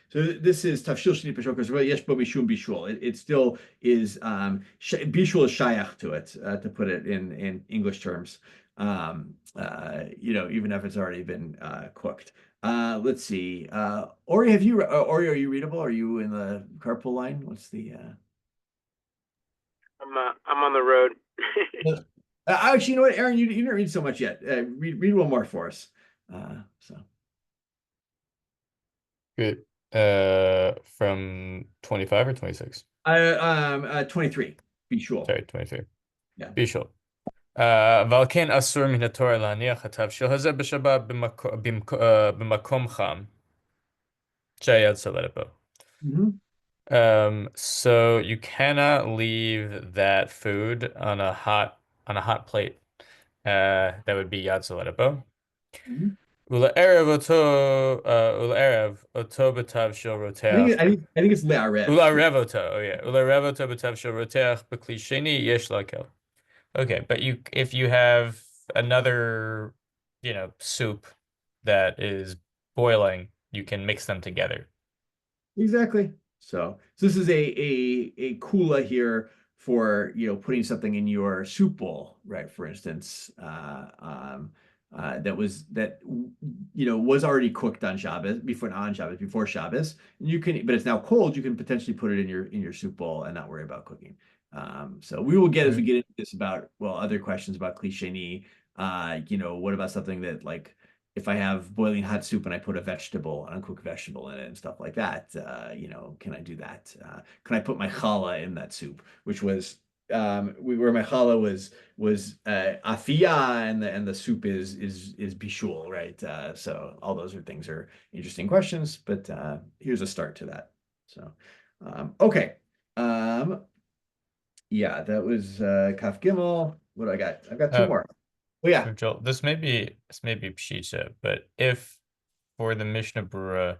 So this is Tafshil Shni Peshokas Yesh Bo Mishum Bishul. It still is Bishul is shayach to it, to put it in English terms. Even if it's already been cooked. Let's see. Ori, Ori, are you readable? Are you in the carpool line? What's the? I'm on the road. Actually, you know what, Aaron, you didn't read so much yet. Read one more for us. Good. From 25 or 26? 23. Bishul. Sorry, 23. Yeah. Bishul. ועל כן אסור מן התורה להניח התבשיל הזה בשבת במקום חם שהיד צולדת בו. So you cannot leave that food on a hot plate. That would be yad צולדת בו. ולערב אותו בתבשיל רותח. I think it's לערב. ולערב אותו, ולערב אותו בתבשיל רותח בכלי שני יש להקל. Okay, but if you have another, soup that is boiling, you can mix them together. Exactly. So this is a kula here for putting something in your soup bowl, right? For instance, that was already cooked on Shabbos before Shabbos. But it's now cold. You can potentially put it in your soup bowl and not worry about cooking. So we will get, as we get into this, about other questions about klisheni. What about something that, like, if I have boiling hot soup and I put an uncooked vegetable in it and stuff like that, can I do that? Can I put my challah in that soup, which was where my challah was afiyah and the soup is bishul, right? So all those are interesting questions, but here's a start to that. So okay. Yeah, that was Kaf Gimel. What do I got? I've got two more. Oh yeah. Joel, this may be pshita, but if for the Mishnah Berurah,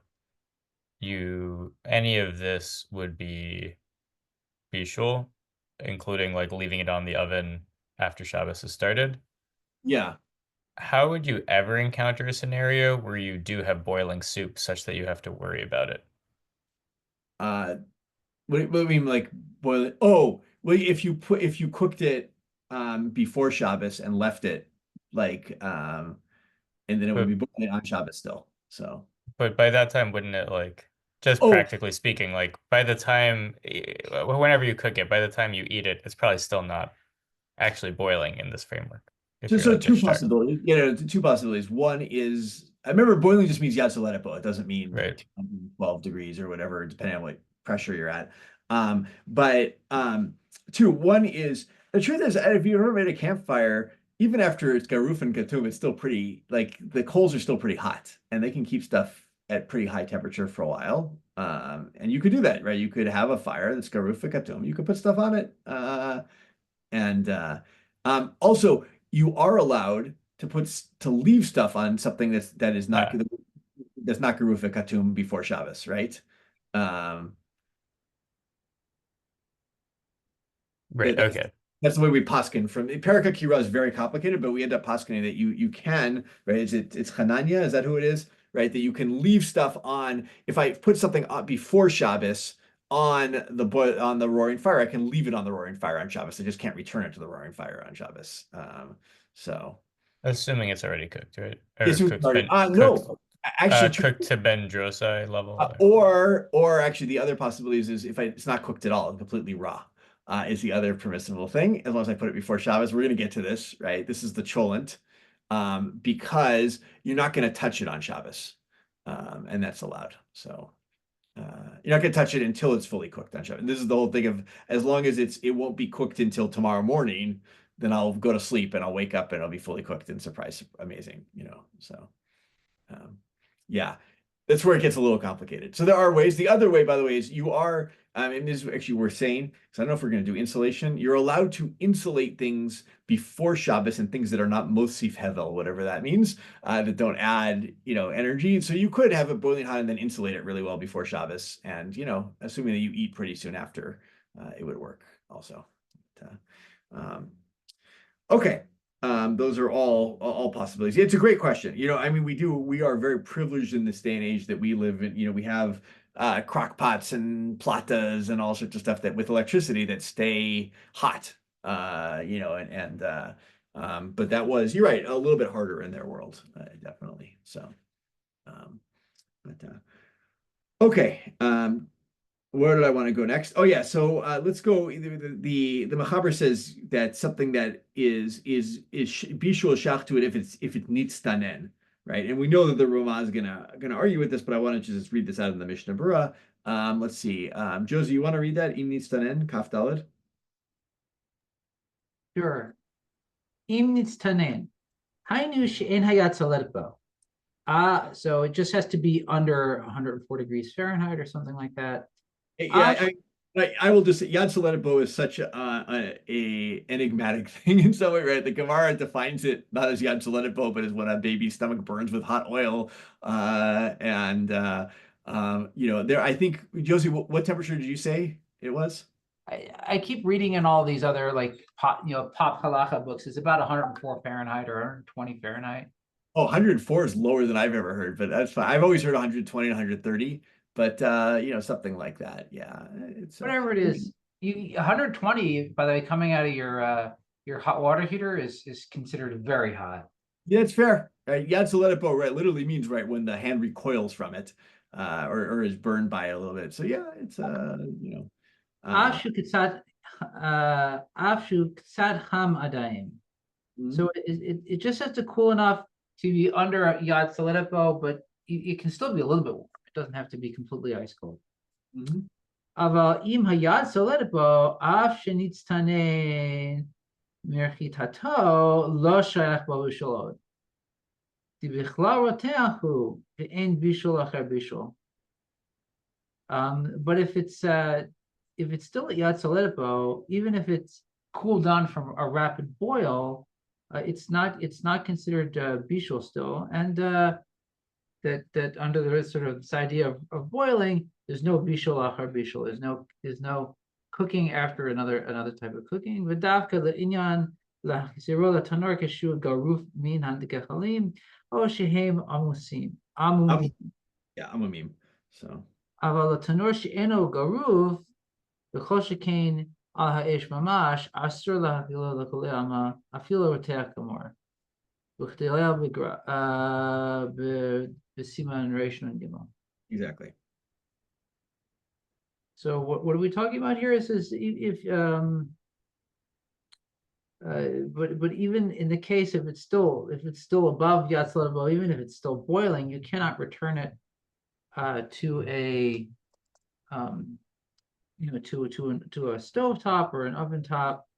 any of this would be bishul, including like leaving it on the oven after Shabbos has started. Yeah. How would you ever encounter a scenario where you do have boiling soup such that you have to worry about it? What do you mean, like boiling? Oh, well, if you cooked it before Shabbos and left it, like and then it would be boiling on Shabbos still. So, but by that time, wouldn't it, like, just practically speaking, like by the time, whenever you cook it, by the time you eat it, it's probably still not actually boiling in this framework. So two possibilities. Two possibilities. One is I remember boiling just means yad soletipo. It doesn't mean Right. 12 degrees or whatever, depending on what pressure you're at. But two, one is the truth is, if you ever made a campfire, even after it's garuf and katum, it's still pretty, like the coals are still pretty hot and they can keep stuff at pretty high temperature for a while. And you could do that, right? You could have a fire that's garuf and katum. You could put stuff on it. Also, you are allowed to leave stuff on something that is not Ah, that's not Gerufa Katum before Shabbos, right? Um, right. that's Okay. that's the way we paskin from Perika Kira is very complicated, but we end up paskening that you can, right? It's Hananya, is that who it is? Right? That you can leave stuff on. If I put something on before Shabbos on the roaring fire, I can leave it on the roaring fire on Shabbos. I just can't return it to the roaring fire on Shabbos. So Assuming it's already cooked, right? Or yes, we cooked started. cooked No, actually, cooked to Ben Drosai level. or actually the other possibilities is if it's not cooked at all, completely raw, is the other permissible thing. As long as I put it before Shabbos, we're going to get to this, right? This is the cholent, because you're not going to touch it on Shabbos, and that's allowed. So you're not going to touch it until it's fully cooked on Shabbos. And this is the whole thing of as long as it won't be cooked until tomorrow morning, then I'll go to sleep and I'll wake up and it'll be fully cooked and surprise, amazing, So. Um, yeah, that's where it gets a little complicated. So there are ways. The other way, by the way, is you are, and this is actually we're saying, because I don't know if we're going to do insulation. You're allowed to insulate things before Shabbos and things that are not mosif hevel, whatever that means, that don't add, energy. So you could have it boiling hot and then insulate it really well before Shabbos, and assuming that you eat pretty soon after, it would work also. Okay. Those are all possibilities. It's a great question. I mean, we are very privileged in this day and age that we live in. We have crock pots and platas and all sorts of stuff that with electricity that stay hot. But that was, you're right, a little bit harder in their world, definitely. So, okay. Where did I want to go next? Oh yeah, so let's go. The Mechaber says that something that is bishul shach to it if it needs tanen, right? And we know that the Rama is gonna argue with this, but I wanted to just read this out in the Mishnah Berurah. Let's see, Josie, you want to read that? Im needs tanen, kaf daled. Sure. Im nitztanen. Hainu she'en hayat saletbo. So it just has to be under 104 degrees Fahrenheit or something like that. Yeah, I will just say Yad Soletibo is such a enigmatic thing in some way, right? The Gemara defines it not as Yad Soletibo, but as when a baby's stomach burns with hot oil. There, I think, Josie, what temperature did you say it was? I keep reading in all these other like pop halacha books. It's about 104 Fahrenheit or 120 Fahrenheit. Oh, 104 is lower than I've ever heard, but that's fine. I've always heard 120 and 130, but something like that. Yeah, it's whatever it is. 120, by the way, coming out of your hot water heater is considered very hot. Yeah, it's fair. Right? Yad Soletibo, right, literally means right when the hand recoils from it, or is burned by it a little bit. So yeah, it's Afshu kitsad ham adayim. So it just has to cool enough to be under Yad Soletibo, but it can still be a little bit warm. It doesn't have to be completely ice cold. Aval im hayad soletibo af shenitztanen merchitato lo shayach bo bishulod. Di bichla roteahu ve'en bishul acher bishul. But if it's still at Yad Soletibo, even if it's cooled down from a rapid boil, it's not considered bishul still, and that under the sort of this idea of boiling, there's no bishul achar bishul. There's no cooking after another type of cooking. V'davka le'inyan la'chiziro la'tanor keshu garuf min handikechalim o shehem amusim. Yeah, amumim. So. Aval la'tanor she'eno garuf v'chol shekain al ha'esh mamash asur la'hafilo l'cholei ama afilo roteach gamor. Exactly. So what are we talking about here? Is if but even in the case if it's still above Yatzalabo, even if it's still boiling, you cannot return it to a to a stovetop or an oven top,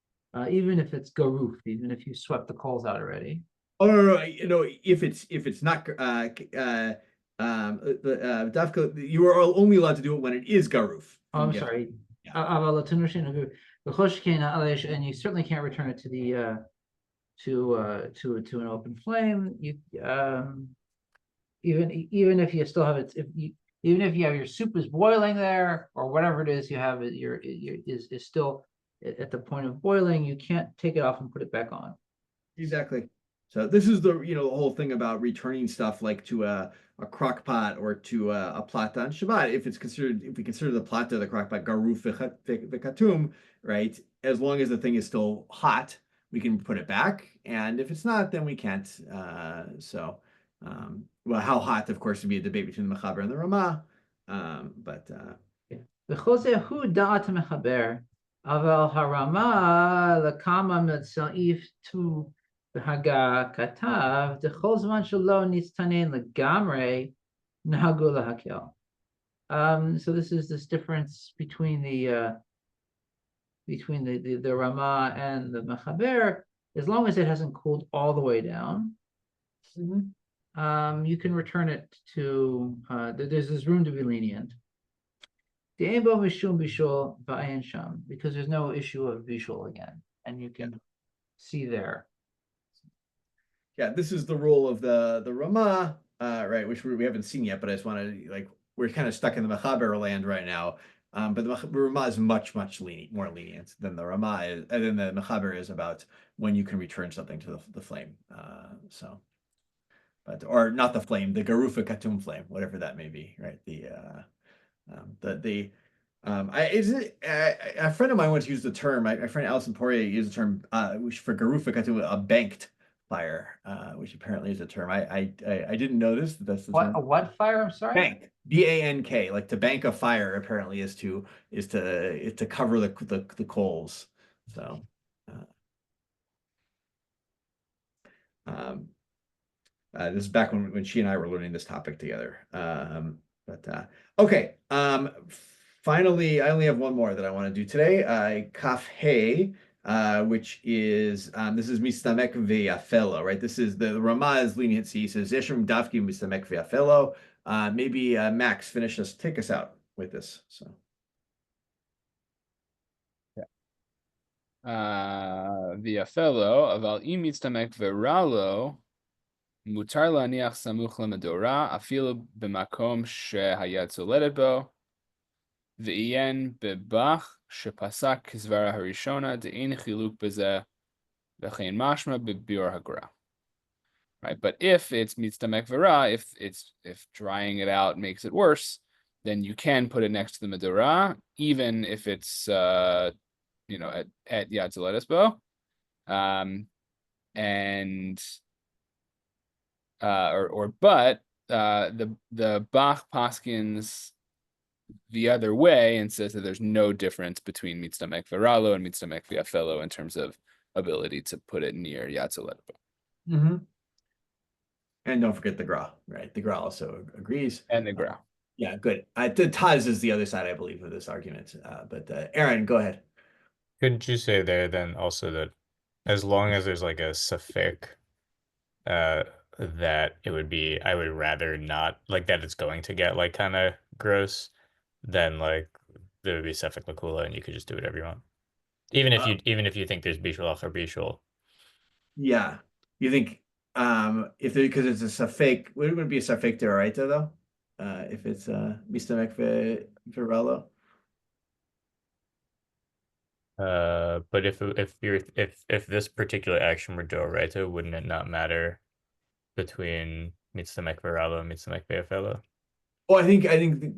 even if it's garuf, even if you swept the coals out already. Oh no, if it's not dafka, you are only allowed to do it when it is garuf. Oh, I'm sorry. And you certainly can't return it to the to an open flame. You even if you still have it, even if you have your soup is boiling there or whatever it is you have, it is still at the point of boiling. You can't take it off and put it back on. Exactly. So this is the the whole thing about returning stuff like to a crock pot or to a plata on Shabbat. If we consider the plata, the crock pot garuf v'katum, right? As long as the thing is still hot, we can put it back, and if it's not, then we can't. Well, how hot, of course, would be a debate between the Mechaber and the Ramah. V'chozehu da'at mechaber, aval harama lakama mitzalif tu v'haga katav dechol zman shelo nitztanen legamre nahagu lahakel. So this is this difference between the Ramah and the Mechaber. As long as it hasn't cooled all the way down, you can return it to. There's room to be lenient. Because there's no issue of bishul again, and you can see there. Yeah, this is the role of the Ramah, right? Which we haven't seen yet, but I just want to we're kind of stuck in the Mechaber land right now. But the Ramah is much more lenient than the Ramah is, than the Mechaber is about when you can return something to the flame. Or not the flame, the Garufa Katum flame, whatever that may be, right? A friend of mine once used the term. My friend Alison Poirier used the term for Garufa Katum, a banked fire, which apparently is a term. I didn't know this. That's the term. A what fire? I'm sorry. Bank. BANK. Like to bank a fire apparently is to cover the coals. So. This is back when she and I were learning this topic together. Okay. Finally, I only have one more that I want to do today. Kaf Hey, which is this is Mistamek Ve'afelo, right? This is the Ramah's leniency. He says Yeshrim Davki Mistamek Ve'afelo. Maybe Max, take us out with this. So. Ve'afelo, aval im mistamek ve'ralo. Mutar laniach samuch lemedora, afilu b'makom shehaya tzoledet bo, v'ien bebach shepasak kizvara harishona de'in chiluk bezeh v'chein mashma b'biur hagra. Right, but if it's mitzamek vera, if drying it out makes it worse, then you can put it next to the medora, even if it's at Yad Tzoledet bo, but the Bach paskins the other way and says that there's no difference between mitzamek veralo and mitzamek ve'afelo in terms of ability to put it near Yad Tzoledet bo. And don't forget the Gra, right? The Gra also agrees. And the Gra. Yeah, good. Taz is the other side, I believe, of this argument. But Aaron, go ahead. Couldn't you say there then also that as long as there's like a suffix, that it would be, I would rather not, like that it's going to get like kind of gross, then like there would be suffix lakula and you could just do whatever you want. Even if you think there's bishul or bishul. Yeah. You think because it's a suffix, would it be a suffix deraita though? If it's mistamek veralo. But if this particular action were doraita, wouldn't it not matter between mitzamek veralo and mitzamek ve'afelo? Well, I think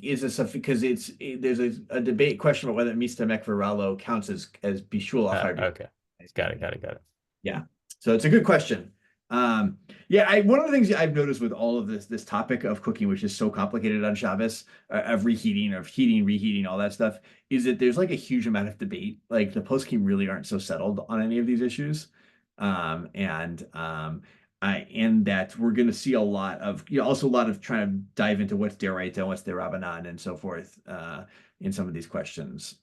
is a suffix because there's a debate question about whether mistamek veralo counts as bishul achar. Okay, got it. Yeah, so it's a good question. Yeah, one of the things I've noticed with all of this topic of cooking, which is so complicated on Shabbos, of reheating, of heating, reheating, all that stuff, is that there's like a huge amount of debate. Like the poskim really aren't so settled on any of these issues. And that we're going to see a lot of, also a lot of trying to dive into what's deraita and what's derabanan and so forth in some of these questions.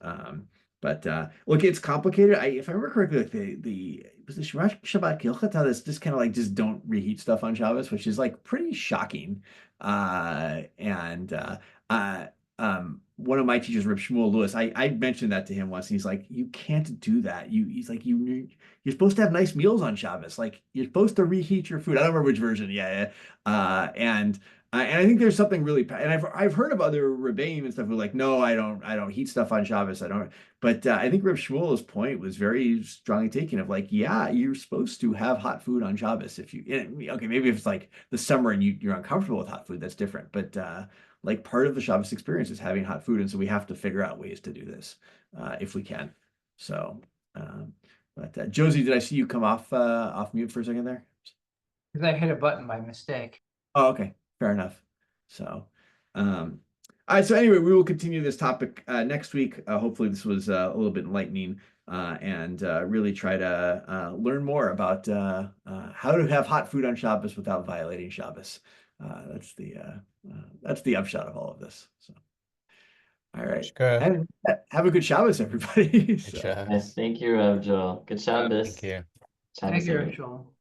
But look, it's complicated. If I remember correctly, like the was the Shabbat Gilchat how this just kind of like just don't reheat stuff on Shabbos, which is like pretty shocking. One of my teachers, Reb Shmuel Lewis, I mentioned that to him once, and he's like, "You can't do that. He's like, you're supposed to have nice meals on Shabbos. Like you're supposed to reheat your food." I don't remember which version. Yeah. And I think there's something really, and I've heard of other rebbeim and stuff who are like, no, I don't heat stuff on Shabbos. I don't. But I think Reb Shmuel's point was very strongly taken of like, yeah, you're supposed to have hot food on Shabbos if you, okay, maybe if it's like the summer and you're uncomfortable with hot food, that's different. But like part of the Shabbos experience is having hot food, and so we have to figure out ways to do this if we can. So, but Josie, did I see you come off mute for a second there? Because I hit a button by mistake. Oh, okay. Fair enough. So, all right. So anyway, we will continue this topic next week. Hopefully this was a little bit enlightening and really try to learn more about how to have hot food on Shabbos without violating Shabbos. That's the upshot of all of this. So, all right. Sure. Have a good Shabbos, everybody. Good So. Shabbos. Yes, thank you, Joel. Good Shabbos. Thank you. Shabbos, Thank you, everyone. Rachel.